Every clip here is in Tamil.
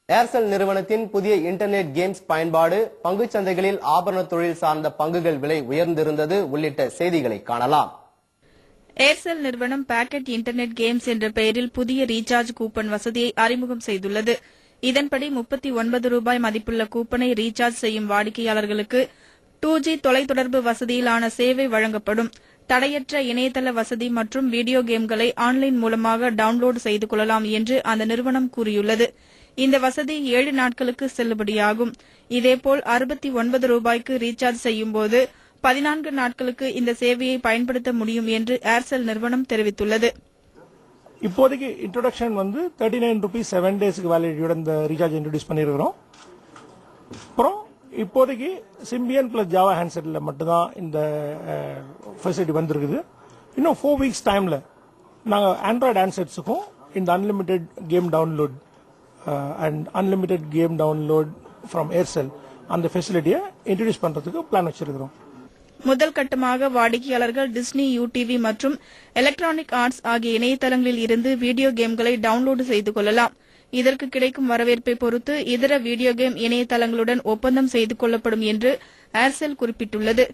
ஏர்செல் நிறுவனத்தின் புதிய இன்டர்நெட் கேம்ஸ் பயன்பாடு, பங்குச் சந்தைகளில் ஆபரண தொழில் சார்ந்த பங்குகள் விலை உயர்ந்திருந்தது உள்ளிட்ட செய்திகளை காணலாம். ஏர்செல் நிறுவனம் பாக்கெட் இன்டர்நெட் கேம்ஸ் என்ற பெயரில் புதிய ரீசார்ஜ் கூப்பன் வசதியை அறிமுகம் செய்துள்ளது. இதன்படி ரூபாய் மதிப்புள்ள கூப்பனை ரீசார்ஜ் செய்யும் வாடிக்கையாளர்களுக்கு 2G தொலைத்தொடர்பு வசதியிலான சேவை வழங்கப்படும். தடையற்ற இணையதள வசதி மற்றும் வீடியோ கேம்களை ஆன்லைன் மூலமாக டவுன்லோடு செய்து கொள்ளலாம் என்று அந்த நிறுவனம் கூறியுள்ளது. இந்த வசதி 7 நாட்களுக்கு செல்லுபடியாகும். இதேபோல் ரூபாய்க்கு ரீசார்ஜ் செய்யும்போது 14 நாட்களுக்கு இந்த சேவையை பயன்படுத்த முடியும் என்று ஏர்செல் நிறுவனம் தெரிவித்துள்ளது. இப்போதைக்கு இன்ட்ரோடக்ஷன் வந்து ₹39 7 டேஸ்க்கு வேலிடிட்டியோட இந்த ரீசார்ஜ் இன்ட்ரோடியூஸ் பண்ணியிருக்கிறோம். அப்புறம் இப்போதைக்கு சிம்பியன் பிளஸ் ஜாவா ஹேண்ட்செட்ல மட்டும்தான் இந்த ஃபெசிலிட்டி வந்திருக்குது. இன்னும் 4 வீக்ஸ் டைம்ல நாங்கள் ஆண்ட்ராய்டு ஹேண்ட்செட்ஸுக்கும் இந்த unlimited game download and unlimited game download from Aircel அந்த ஃபெசிலிட்டியை இன்ட்ரோடியூஸ் பண்றதுக்கு பிளான் வச்சிருக்கிறோம். முதல் கட்டமாக வாடிக்கையாளர்கள் டிஸ்னி, யூடிவி மற்றும் எலக்ட்ரானிக் ஆர்ட்ஸ் ஆகிய இணையதளங்களில் இருந்து வீடியோ கேம்களை டவுன்லோடு செய்து கொள்ளலாம். இதற்கு கிடைக்கும் வரவேற்பை பொறுத்து இதர வீடியோ கேம் இணையதளங்களுடன் ஒப்பந்தம் செய்து கொள்ளப்படும் என்று ஏர்செல் குறிப்பிட்டுள்ளது.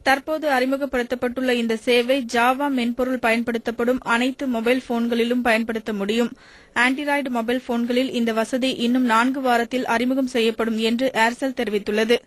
தற்போது அறிமுகப்படுத்தப்பட்டுள்ள இந்த சேவை ஜாவா மென்பொருள் பயன்படுத்தப்படும் அனைத்து மொபைல் போன்களிலும் பயன்படுத்த முடியும். ஆண்ட்ராய்டு மொபைல் போன்களில் இந்த வசதி இன்னும் 4 வாரத்தில் அறிமுகம் செய்யப்படும் என்று ஏர்செல் தெரிவித்துள்ளது.